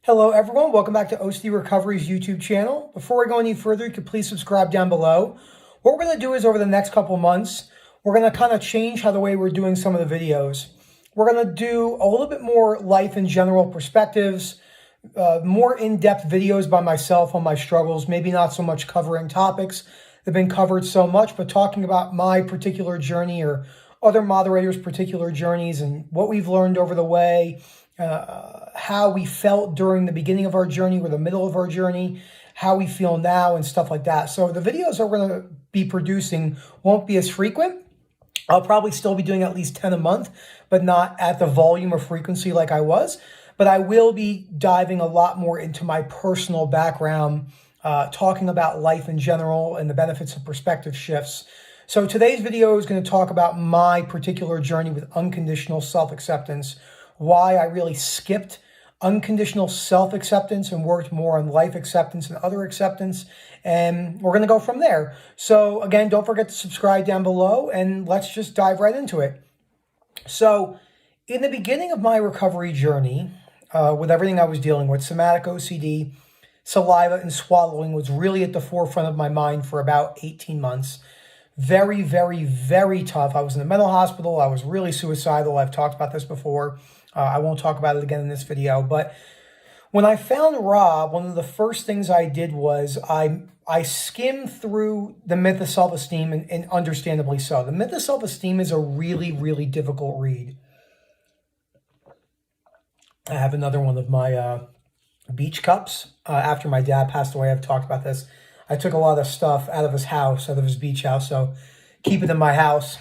Hello everyone, welcome back to OCD Recovery's YouTube channel. Before we go any further, you could please subscribe down below. What we're going to do is over the next couple months, we're going to kind of change the way we're doing some of the videos. We're going to do a little bit more life in general perspectives, more in-depth videos by myself on my struggles, maybe not so much covering topics that have been covered so much, but talking about my particular journey or other moderators' particular journeys and what we've learned over the way, how we felt during the beginning of our journey or the middle of our journey, how we feel now and stuff like that. So the videos that we're going to be producing won't be as frequent. I'll probably still be doing at least 10 a month, but not at the volume or frequency like I was. But I will be diving a lot more into my personal background, talking about life in general and the benefits of perspective shifts. So today's video is going to talk about my particular journey with unconditional self-acceptance, why I really skipped unconditional self-acceptance and worked more on life acceptance and other acceptance. And we're going to go from there. So again, don't forget to subscribe down below and let's just dive right into it. So in the beginning of my recovery journey, with everything I was dealing with, somatic OCD, saliva and swallowing was really at the forefront of my mind for about 18 months. Very, very, very tough. I was in a mental hospital. I was really suicidal. I've talked about this before. I won't talk about it again in this video. But when I found Rob, one of the first things I did was I skimmed through the myth of self-esteem, and understandably so. The myth of self-esteem is a really, really difficult read. I have another one of my beach cups. After my dad passed away, I've talked about this. I took a lot of stuff out of his house, out of his beach house, so keep it in my house.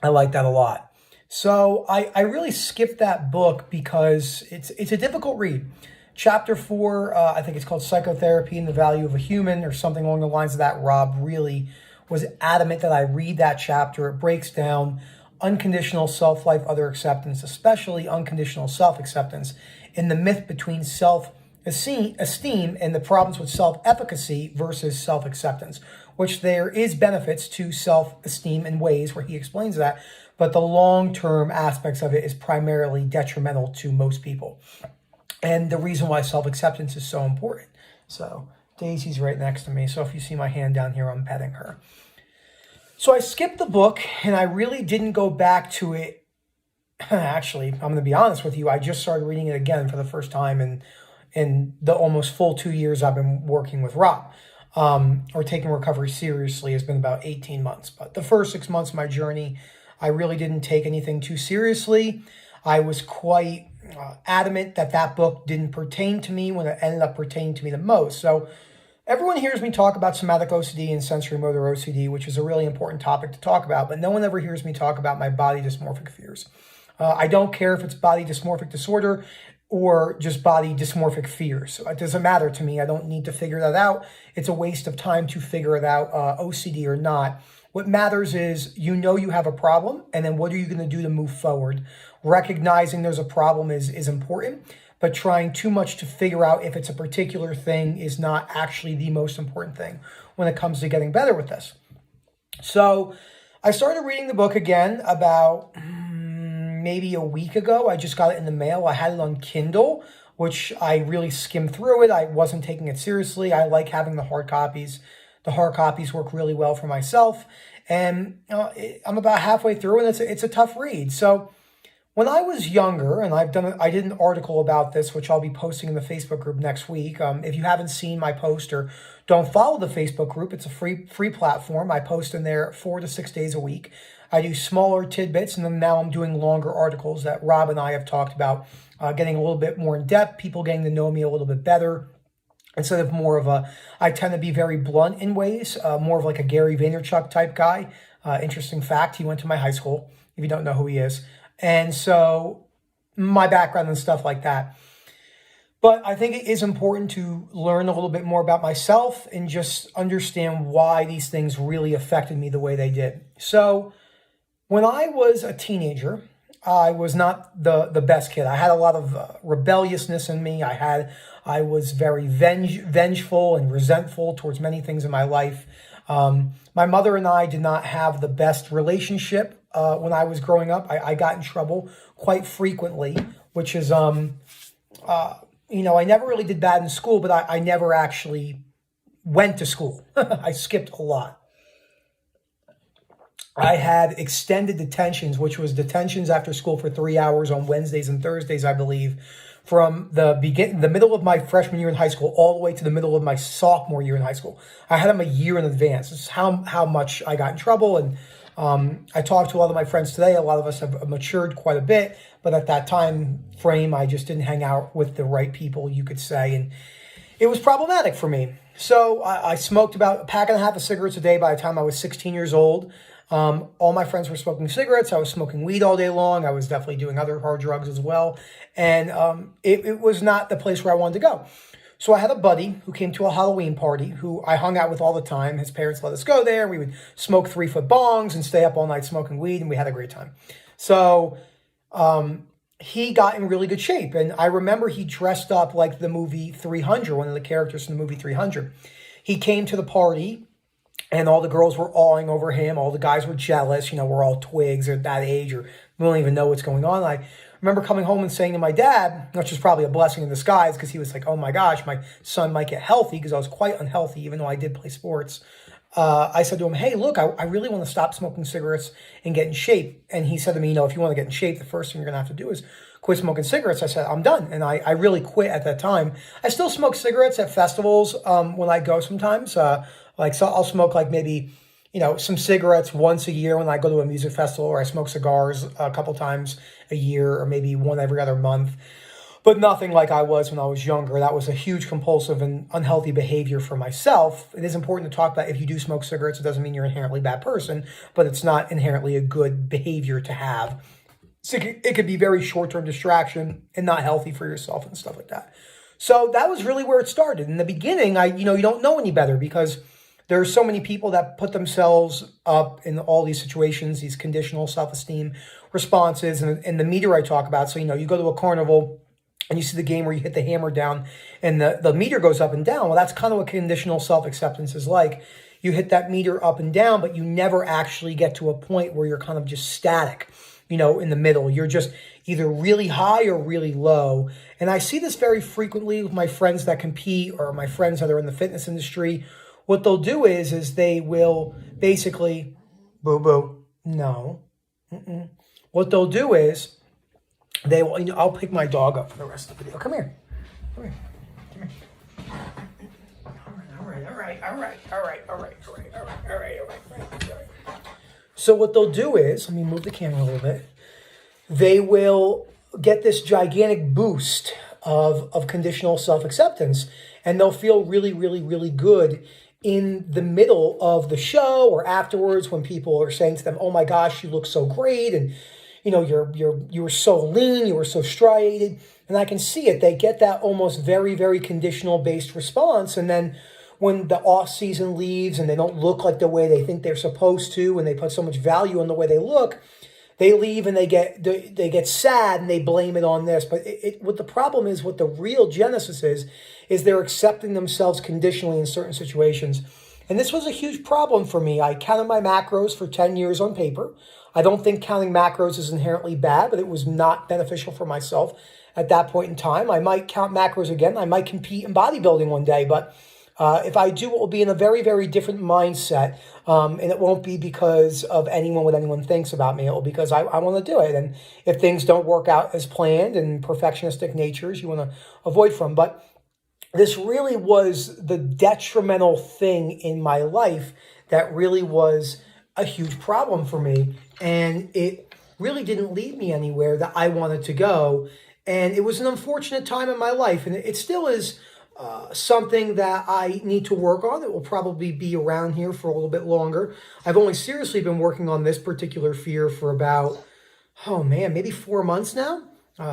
I like that a lot. So I really skipped that book because it's a difficult read. Chapter 4, I think it's called Psychotherapy and the Value of a Human or something along the lines of that. Rob really was adamant that I read that chapter. It breaks down unconditional self-life, other acceptance, especially unconditional self-acceptance, and the myth between self-esteem and the problems with self-efficacy versus self-acceptance, which there is benefits to self-esteem in ways where he explains that, but the long-term aspects of it is primarily detrimental to most people. And the reason why self-acceptance is so important. So Daisy's right next to me, so if you see my hand down here, I'm petting her. So I skipped the book, and I really didn't go back to it. Actually, I'm going to be honest with you, I just started reading it again for the first time in the almost full 2 years I've been working with Rob, or taking recovery seriously has been about 18 months. But the first 6 months of my journey, I really didn't take anything too seriously. I was quite adamant that that book didn't pertain to me when it ended up pertaining to me the most. So everyone hears me talk about somatic OCD and sensory motor OCD, which is a really important topic to talk about, but no one ever hears me talk about my body dysmorphic fears. I don't care if it's body dysmorphic disorder or just body dysmorphic fears. It doesn't matter to me. I don't need to figure that out. It's a waste of time to figure it out, OCD or not. What matters is you know you have a problem, and then what are you going to do to move forward? Recognizing there's a problem is important, but trying too much to figure out if it's a particular thing is not actually the most important thing when it comes to getting better with this. So I started reading the book again about maybe a week ago. I just got it in the mail. I had it on Kindle, which I really skimmed through it. I wasn't taking it seriously. I like having the hard copies. The hard copies work really well for myself. And I'm about halfway through, and it's a tough read. So when I was younger, and I did an article about this, which I'll be posting in the Facebook group next week. If you haven't seen my post or don't follow the Facebook group, it's a free platform. I post in there 4 to 6 days a week. I do smaller tidbits, and then now I'm doing longer articles that Rob and I have talked about, getting a little bit more in depth, people getting to know me a little bit better. Instead of more of I tend to be very blunt in ways, more of like a Gary Vaynerchuk type guy. Interesting fact, he went to my high school, if you don't know who he is. And so my background and stuff like that. But I think it is important to learn a little bit more about myself and just understand why these things really affected me the way they did. So when I was a teenager, I was not the best kid. I had a lot of rebelliousness in me. I was very vengeful and resentful towards many things in my life. My mother and I did not have the best relationship when I was growing up. I got in trouble quite frequently, which is I never really did bad in school, but I never actually went to school. I skipped a lot. I had extended detentions, which was detentions after school for 3 hours on Wednesdays and Thursdays, I believe, from the middle of my freshman year in high school all the way to the middle of my sophomore year in high school. I had them a year in advance. This is how much I got in trouble. And I talked to a lot of my friends today. A lot of us have matured quite a bit, but at that time frame, I just didn't hang out with the right people, you could say, and it was problematic for me. So I smoked about a pack and a half of cigarettes a day by the time I was 16 years old. All my friends were smoking cigarettes. I was smoking weed all day long. I was definitely doing other hard drugs as well. And it was not the place where I wanted to go. So I had a buddy who came to a Halloween party who I hung out with all the time. His parents let us go there. We would smoke 3-foot bongs and stay up all night smoking weed, and we had a great time. So he got in really good shape. And I remember he dressed up like the movie 300, one of the characters from the movie 300. He came to the party, and all the girls were awing over him. All the guys were jealous. We're all twigs at that age, or we don't even know what's going on. I remember coming home and saying to my dad, which was probably a blessing in disguise, because he was like, oh my gosh, my son might get healthy, because I was quite unhealthy, even though I did play sports. I said to him, hey, look, I really want to stop smoking cigarettes and get in shape. And he said to me, if you want to get in shape, the first thing you're going to have to do is quit smoking cigarettes. I said, I'm done. And I really quit at that time. I still smoke cigarettes at festivals when I go sometimes. So I'll smoke maybe, some cigarettes once a year when I go to a music festival, or I smoke cigars a couple times a year, or maybe one every other month. But nothing like I was when I was younger. That was a huge compulsive and unhealthy behavior for myself. It is important to talk about, if you do smoke cigarettes, it doesn't mean you're an inherently bad person, but it's not inherently a good behavior to have. So it could be very short-term distraction and not healthy for yourself and stuff like that. So that was really where it started. In the beginning, you don't know any better, because there are so many people that put themselves up in all these situations, these conditional self-esteem responses, and the meter I talk about. So, you go to a carnival and you see the game where you hit the hammer down and the meter goes up and down. Well, that's kind of what conditional self-acceptance is like. You hit that meter up and down, but you never actually get to a point where you're kind of just static, in the middle. You're just either really high or really low. And I see this very frequently with my friends that compete, or my friends that are in the fitness industry. What they'll do is they will basically, boo-boo, no. Mm-mm. What they'll do is they will, I'll pick my dog up for the rest of the video. Come here. Come here. Come here. All right. So what they'll do is, let me move the camera a little bit. They will get this gigantic boost of conditional self-acceptance, and they'll feel really, really, really good in the middle of the show or afterwards, when people are saying to them, oh my gosh, you look so great, and you were so lean, you were so striated. And I can see it. They get that almost very, very conditional based response. And then when the off season leaves and they don't look like the way they think they're supposed to, and they put so much value on the way they look, they leave and they get sad and they blame it on this. But what the problem is, what the real genesis is they're accepting themselves conditionally in certain situations. And this was a huge problem for me. I counted my macros for 10 years on paper. I don't think counting macros is inherently bad, but it was not beneficial for myself at that point in time. I might count macros again. I might compete in bodybuilding one day, but if I do, it will be in a very, very different mindset. And it won't be because of what anyone thinks about me. It will be because I want to do it. And if things don't work out as planned, and perfectionistic natures you want to avoid from. But this really was the detrimental thing in my life that really was a huge problem for me. And it really didn't lead me anywhere that I wanted to go. And it was an unfortunate time in my life. And it still is something that I need to work on. It will probably be around here for a little bit longer. I've only seriously been working on this particular fear for about, maybe 4 months now.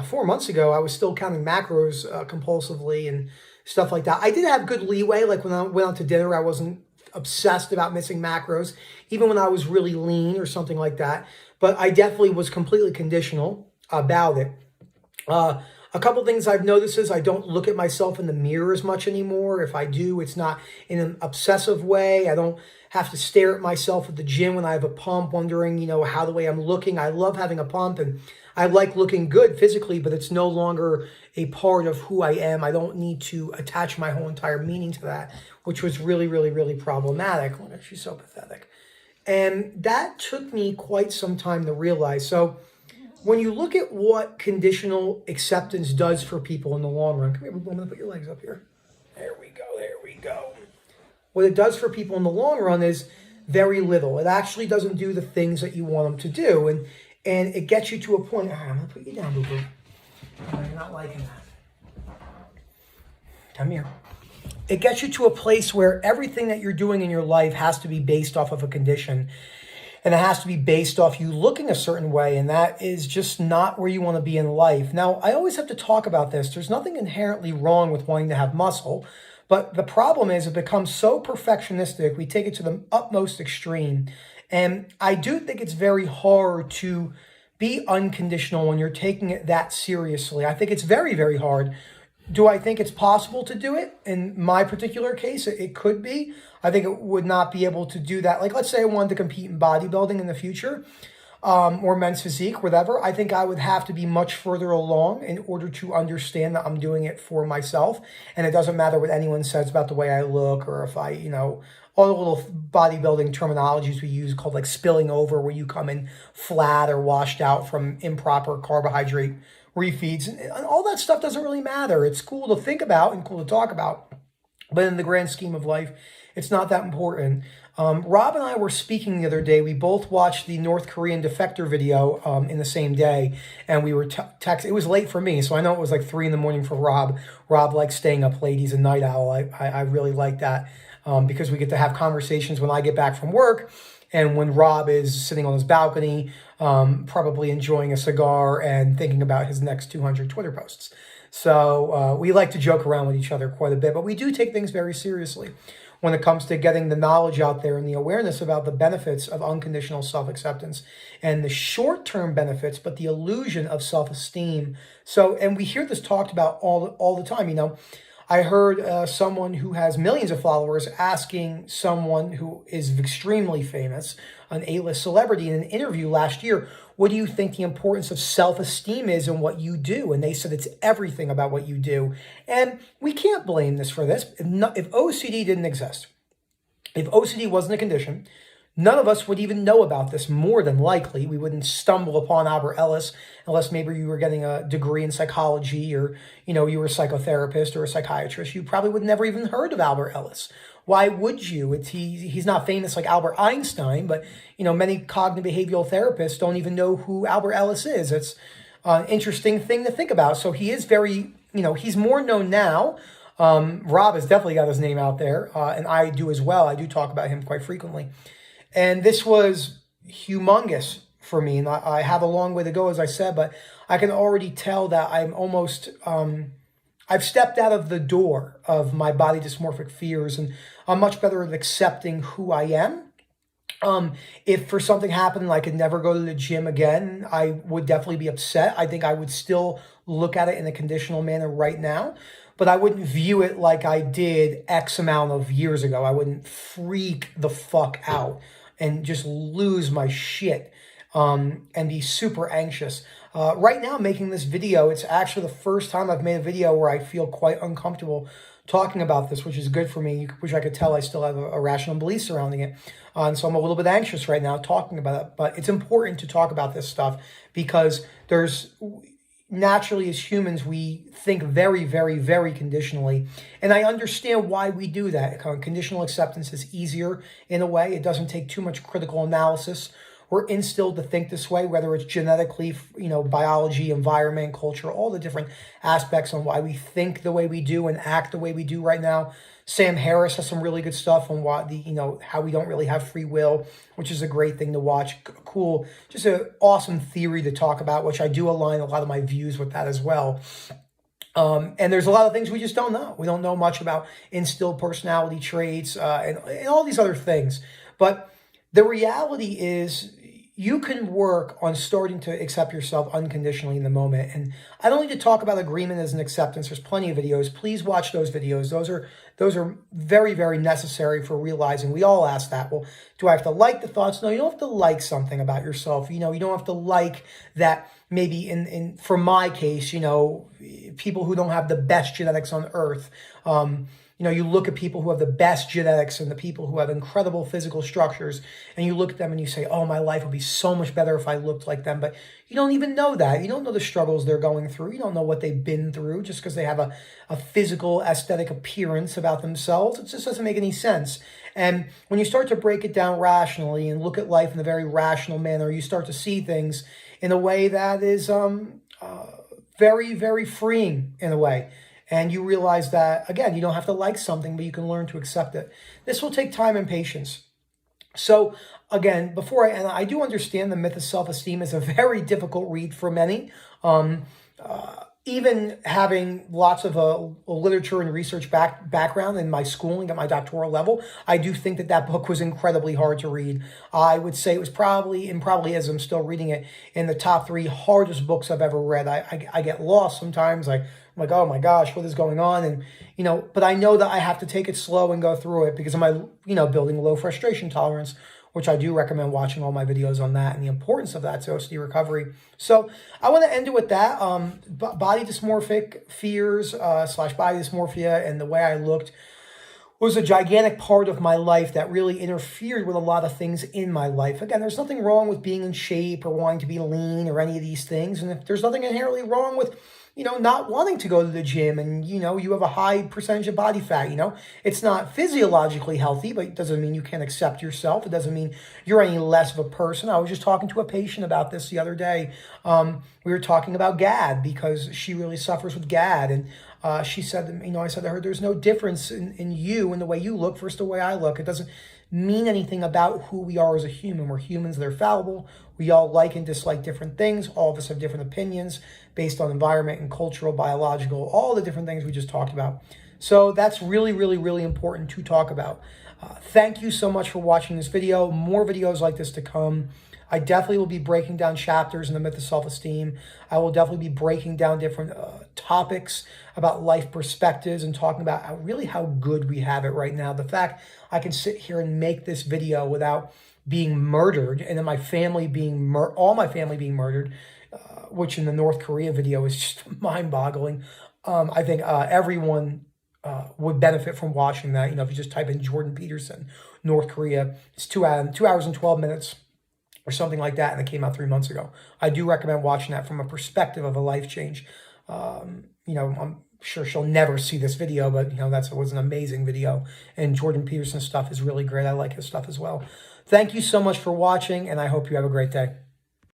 4 months ago, I was still counting macros compulsively and stuff like that. I did have good leeway. Like when I went out to dinner, I wasn't obsessed about missing macros, even when I was really lean or something like that. But I definitely was completely conditional about it. A A couple things I've noticed is I don't look at myself in the mirror as much anymore. If I do, it's not in an obsessive way. I don't have to stare at myself at the gym when I have a pump, wondering, how the way I'm looking. I love having a pump and I like looking good physically, but it's no longer a part of who I am. I don't need to attach my whole entire meaning to that, which was really, really, really problematic. Look, she's so pathetic. And that took me quite some time to realize. So when you look at what conditional acceptance does for people in the long run, come here, I'm going to put your legs up here. There we go, there we go. What it does for people in the long run is very little. It actually doesn't do the things that you want them to do. And it gets you to a point, I'm going to put you down, boo-boo. You're not liking that. Come here. It gets you to a place where everything that you're doing in your life has to be based off of a condition. And it has to be based off you looking a certain way. And that is just not where you want to be in life. Now, I always have to talk about this. There's nothing inherently wrong with wanting to have muscle. But the problem is it becomes so perfectionistic. We take it to the utmost extreme. And I do think it's very hard to be unconditional when you're taking it that seriously. I think it's very, very hard. Do I think it's possible to do it? In my particular case, it could be. I think it would not be able to do that. Like, let's say I wanted to compete in bodybuilding in the future, or men's physique, whatever. I think I would have to be much further along in order to understand that I'm doing it for myself. And it doesn't matter what anyone says about the way I look, or if I, all the little bodybuilding terminologies we use called like spilling over, where you come in flat or washed out from improper carbohydrate refeeds, and all that stuff doesn't really matter. It's cool to think about and cool to talk about, but in the grand scheme of life, it's not that important. Rob and I were speaking the other day. We both watched the North Korean defector video in the same day, and we were texting. It was late for me, so I know it was like 3 a.m. for Rob. Rob likes staying up late. He's a night owl. I really like that because we get to have conversations when I get back from work, and when Rob is sitting on his balcony, probably enjoying a cigar and thinking about his next 200 Twitter posts. So we like to joke around with each other quite a bit, but we do take things very seriously when it comes to getting the knowledge out there and the awareness about the benefits of unconditional self-acceptance and the short-term benefits, but the illusion of self-esteem. So, and we hear this talked about all the time, I heard someone who has millions of followers asking someone who is extremely famous, an A-list celebrity, in an interview last year, what do you think the importance of self-esteem is in what you do? And they said it's everything about what you do. And we can't blame this for this. If OCD didn't exist, if OCD wasn't a condition, none of us would even know about this, more than likely. We wouldn't stumble upon Albert Ellis unless maybe you were getting a degree in psychology, or, you were a psychotherapist or a psychiatrist. You probably would never even heard of Albert Ellis. Why would you? He's not famous like Albert Einstein, but, many cognitive behavioral therapists don't even know who Albert Ellis is. It's an interesting thing to think about. So he is very, he's more known now. Rob has definitely got his name out there, and I do as well. I do talk about him quite frequently. And this was humongous for me. And I have a long way to go, as I said, but I can already tell that I'm almost, I've stepped out of the door of my body dysmorphic fears, and I'm much better at accepting who I am. If for something happened and I could never go to the gym again, I would definitely be upset. I think I would still look at it in a conditional manner right now, but I wouldn't view it like I did X amount of years ago. I wouldn't freak the fuck out and just lose my shit and be super anxious. Right now, making this video, it's actually the first time I've made a video where I feel quite uncomfortable talking about this, which is good for me, which I could tell I still have a rational belief surrounding it. And so I'm a little bit anxious right now talking about it. But it's important to talk about this stuff because naturally, as humans, we think very, very, very conditionally. And I understand why we do that. Conditional acceptance is easier in a way. It doesn't take too much critical analysis. We're instilled to think this way, whether it's genetically, biology, environment, culture, all the different aspects on why we think the way we do and act the way we do right now. Sam Harris has some really good stuff on how we don't really have free will, which is a great thing to watch. Cool, just an awesome theory to talk about, which I do align a lot of my views with that as well. And there's a lot of things we just don't know. We don't know much about instilled personality traits and all these other things. But the reality is, you can work on starting to accept yourself unconditionally in the moment. And I don't need to talk about agreement as an acceptance. There's plenty of videos. Please watch those videos. Those are very, very necessary for realizing. We all ask that. Well, do I have to like the thoughts? No, you don't have to like something about yourself. You don't have to like that. Maybe for my case, people who don't have the best genetics on earth, you look at people who have the best genetics and the people who have incredible physical structures, and you look at them and you say, oh, my life would be so much better if I looked like them. But you don't even know that. You don't know the struggles they're going through. You don't know what they've been through just because they have a physical, aesthetic appearance about themselves. It just doesn't make any sense. And when you start to break it down rationally and look at life in a very rational manner, you start to see things in a way that is very, very freeing in a way. And you realize that, again, you don't have to like something, but you can learn to accept it. This will take time and patience. So, again, and I do understand the myth of self-esteem is a very difficult read for many. Even having lots of literature and research background in my schooling at my doctoral level, I do think that book was incredibly hard to read. I would say it was probably as I'm still reading it, in the top 3 hardest books I've ever read. I get lost sometimes. I'm like, oh my gosh, what is going on? And, but I know that I have to take it slow and go through it because of my, building low frustration tolerance, which I do recommend watching all my videos on that and the importance of that to OCD recovery. So I want to end it with that. Body dysmorphic fears / body dysmorphia and the way I looked was a gigantic part of my life that really interfered with a lot of things in my life. Again, there's nothing wrong with being in shape or wanting to be lean or any of these things. And if there's nothing inherently wrong with not wanting to go to the gym and, you have a high percentage of body fat, it's not physiologically healthy, but it doesn't mean you can't accept yourself. It doesn't mean you're any less of a person. I was just talking to a patient about this the other day. We were talking about GAD because she really suffers with GAD. And she said, I said to her, there's no difference in you and the way you look versus the way I look. It doesn't mean anything about who we are as a human. We're humans, they're fallible. We all like and dislike different things. All of us have different opinions based on environment and cultural, biological, all the different things we just talked about. So that's really, really, really important to talk about. Thank you so much for watching this video. More videos like this to come. I definitely will be breaking down chapters in the myth of self-esteem. I will definitely be breaking down different topics about life perspectives and talking about how good we have it right now. The fact I can sit here and make this video without being murdered, and then my family all my family being murdered, which in the North Korea video is just mind-boggling. I think everyone would benefit from watching that. If you just type in Jordan Peterson, North Korea, it's 2 hours and 12 minutes. Or something like that, and it came out 3 months ago. I do recommend watching that from a perspective of a life change. I'm sure she'll never see this video, but it was an amazing video. And Jordan Peterson's stuff is really great. I like his stuff as well. Thank you so much for watching, and I hope you have a great day.